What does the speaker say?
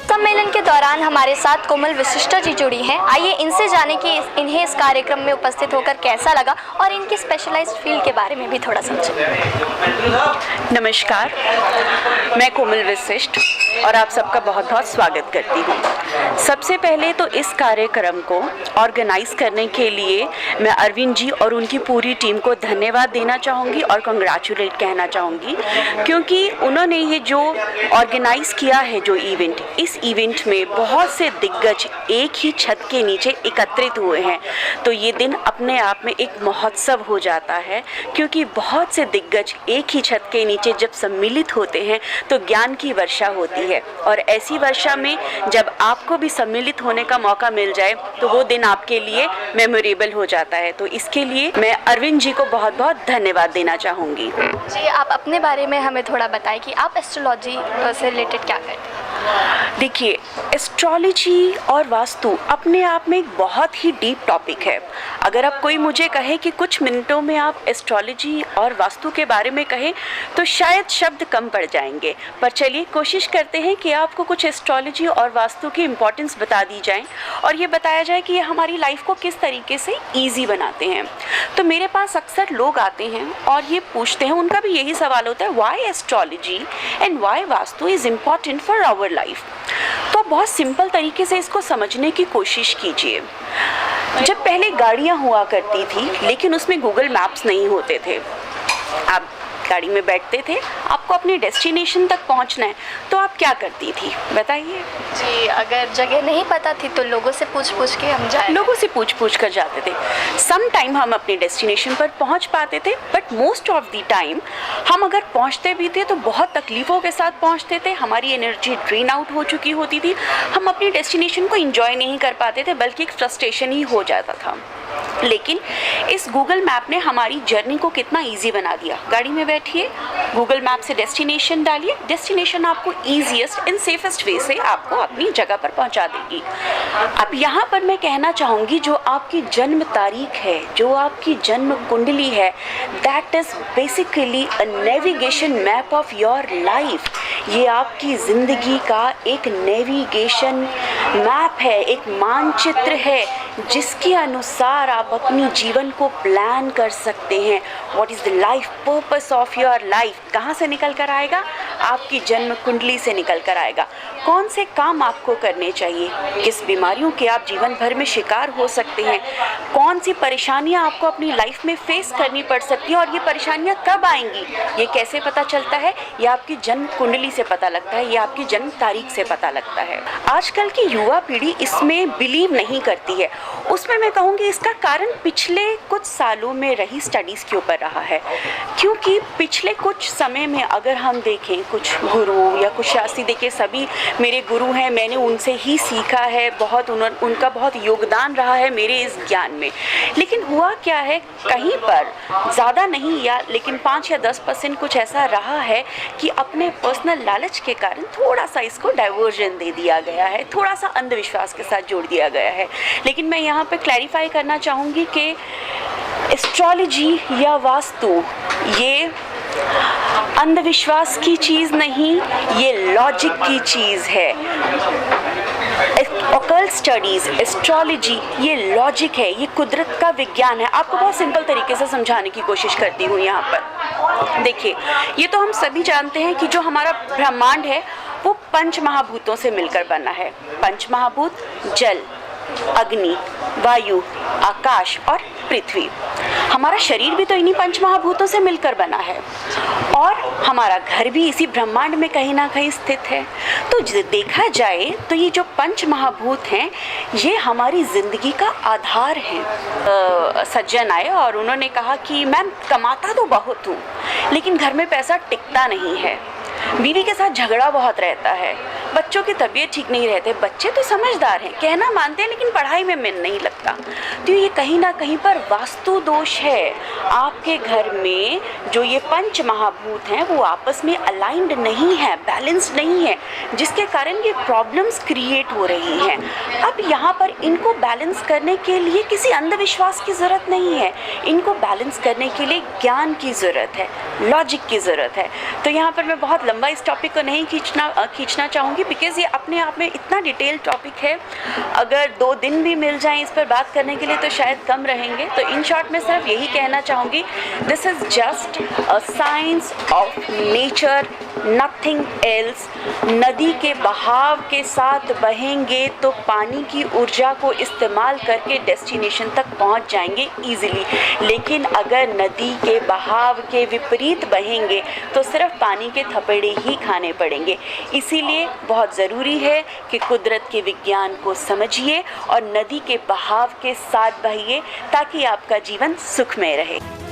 सम्मेलन के दौरान हमारे साथ कोमल वशिष्ठा जी जुड़ी हैं। आइए इनसे जाने कि इन्हें इस कार्यक्रम में उपस्थित होकर कैसा लगा और इनकी स्पेशलाइज्ड फील्ड के बारे में भी थोड़ा समझें। नमस्कार, मैं कोमल वशिष्ठ और आप सबका बहुत बहुत स्वागत करती हूँ। सबसे पहले तो इस कार्यक्रम को ऑर्गेनाइज करने के लिए मैं अरविंद जी और उनकी पूरी टीम को धन्यवाद देना चाहूँगी और कंग्रेचुलेट कहना चाहूँगी, क्योंकि उन्होंने ये जो ऑर्गेनाइज किया है जो इवेंट, इस इवेंट में बहुत से दिग्गज एक ही छत के नीचे एकत्रित हुए हैं। तो ये दिन अपने आप में एक महोत्सव हो जाता है, क्योंकि बहुत से दिग्गज एक ही छत के नीचे जब सम्मिलित होते हैं तो ज्ञान की वर्षा होती है। और ऐसी वर्षा में जब आपको भी सम्मिलित होने का मौका मिल जाए तो वो दिन आपके लिए मेमोरेबल हो जाता है। तो इसके लिए मैं अरविंद जी को बहुत बहुत धन्यवाद देना चाहूँगी। जी, आप अपने बारे में हमें थोड़ा बताएं कि आप एस्ट्रोलॉजी से रिलेटेड क्या करते हैं। देखिए, एस्ट्रोलॉजी और वास्तु अपने आप में एक बहुत ही डीप टॉपिक है। अगर अब कोई मुझे कहे कि कुछ मिनटों में आप एस्ट्रोलॉजी और वास्तु के बारे में कहें तो शायद शब्द कम पड़ जाएंगे, पर चलिए कोशिश करते हैं कि आपको कुछ एस्ट्रोलॉजी और वास्तु की इम्पोर्टेंस बता दी जाए और ये बताया जाए कि ये हमारी लाइफ को किस तरीके से ईजी बनाते हैं। तो मेरे पास अक्सर लोग आते हैं और ये पूछते हैं, उनका भी यही सवाल होता है, why astrology and why Vastu is important for our life. तो बहुत सिंपल तरीके से इसको समझने की कोशिश कीजिए। जब पहले गाड़ियाँ हुआ करती थी लेकिन उसमें गूगल मैप्स नहीं होते थे, आप गाड़ी में बैठते थे, आपको अपने डेस्टिनेशन तक पहुंचना है तो आप क्या करती थी बताइए। जी, अगर जगह नहीं पता थी तो लोगों से पूछ के हम जाए, लोगों से पूछ कर जाते थे। सम टाइम हम अपने डेस्टिनेशन पर पहुंच पाते थे, but most of the time हम अगर पहुंचते भी थे तो बहुत तकलीफ़ों के साथ पहुंचते थे। हमारी एनर्जी ड्रेन आउट हो चुकी होती थी, हम अपनी डेस्टिनेशन को एंजॉय नहीं कर पाते थे, बल्कि एक फ्रस्ट्रेशन ही हो जाता था। लेकिन इस गूगल मैप ने हमारी जर्नी को कितना इजी बना दिया। गाड़ी में बैठिए, गूगल मैप से डेस्टिनेशन डालिए, डेस्टिनेशन आपको ईजीएस्ट एंड सेफेस्ट वे से आपको अपनी जगह पर पहुंचा देगी। अब यहाँ पर मैं कहना चाहूँगी, जो आपकी जन्म तारीख है, जो आपकी जन्म कुंडली है, that is basically a navigation map of your life. ये आपकी ज़िंदगी का एक नेविगेशन मैप है, एक मानचित्र है, जिसके अनुसार आप अपनी जीवन को प्लान कर सकते हैं। What is the life purpose of your life कहाँ से निकल कर आएगा? आपकी जन्म कुंडली से निकल कर आएगा। कौन से काम आपको करने चाहिए, किस बीमारियों के आप जीवन भर में शिकार हो सकते हैं, कौन सी परेशानियां आपको अपनी लाइफ में फेस करनी पड़ सकती हैं और ये परेशानियां कब आएंगी, ये कैसे पता चलता है? ये आपकी जन्म कुंडली से पता लगता है, ये आपकी जन्म तारीख से पता लगता है। आजकल की युवा पीढ़ी इसमें बिलीव नहीं करती है। उसमें मैं कहूँगी इसका कारण पिछले कुछ सालों में रही स्टडीज़ के ऊपर रहा है, क्योंकि पिछले कुछ समय में अगर हम देखें, कुछ गुरु या कुछ शास्त्री, देखिए सभी मेरे गुरु हैं, मैंने उनसे ही सीखा है, बहुत उनका बहुत योगदान रहा है मेरे इस ज्ञान में। लेकिन हुआ क्या है, कहीं पर ज़्यादा नहीं या लेकिन 5 या 10% कुछ ऐसा रहा है कि अपने पर्सनल लालच के कारण थोड़ा सा इसको डाइवर्जन दे दिया गया है, थोड़ा सा अंधविश्वास के साथ जोड़ दिया गया है। लेकिन मैं यहाँ पे क्लैरिफाई करना चाहूँगी कि एस्ट्रोलॉजी या वास्तु ये अंधविश्वास की चीज़ नहीं, ये लॉजिक की चीज़ है। ऑकल्ट स्टडीज़, एस्ट्रोलॉजी ये लॉजिक है, ये कुदरत का विज्ञान है। आपको बहुत सिंपल तरीके से समझाने की कोशिश करती हूँ यहाँ पर। देखिए, ये तो हम सभी जानते हैं कि जो हमारा ब्रह्मांड है वो 5 महाभूतों से मिलकर बना है। 5 महाभूत: जल, अग्नि, वायु, आकाश और पृथ्वी। हमारा शरीर भी तो इन्हीं 5 महाभूतों से मिलकर बना है और हमारा घर भी इसी ब्रह्मांड में कहीं ना कहीं स्थित है। तो देखा जाए तो ये जो 5 महाभूत हैं ये हमारी ज़िंदगी का आधार हैं। सज्जन आए और उन्होंने कहा कि मैम, कमाता तो बहुत हूँ लेकिन घर में पैसा टिकता नहीं है, बीवी के साथ झगड़ा बहुत रहता है, बच्चों की तबीयत ठीक नहीं रहते, बच्चे तो समझदार हैं, कहना मानते हैं लेकिन पढ़ाई में मन नहीं लगता। सकता। तो ये कहीं ना कहीं पर वास्तु दोष है। आपके घर में जो ये पंच महाभूत हैं वो आपस में अलाइंड नहीं है, बैलेंस्ड नहीं है, जिसके कारण ये प्रॉब्लम्स क्रिएट हो रही हैं। अब यहाँ पर इनको बैलेंस करने के लिए किसी अंधविश्वास की ज़रूरत नहीं है, इनको बैलेंस करने के लिए ज्ञान की ज़रूरत है, लॉजिक की ज़रूरत है। तो यहाँ पर मैं बहुत लंबा इस टॉपिक को नहीं खींचना चाहूँगी, बिकॉज़ ये अपने आप में इतना डिटेल टॉपिक है। अगर 2 दिन भी मिल जाएं इस पर बात करने के लिए तो शायद कम रहेंगे। तो इन शॉर्ट में सिर्फ यही कहना चाहूँगी, this is just a science of nature, nothing else. नदी के बहाव के साथ बहेंगे तो पानी की ऊर्जा को इस्तेमाल करके डेस्टिनेशन तक पहुंच जाएंगे इजीली, लेकिन अगर नदी के बहाव के विपरीत बहेंगे तो सिर्फ पानी के थपेड़े ही खाने पड़ेंगे। इसीलिए बहुत ज़रूरी है कि कुदरत के विज्ञान को समझिए और नदी के बहाव के साथ बहिए ताकि आपका जीवन सुखमय रहे।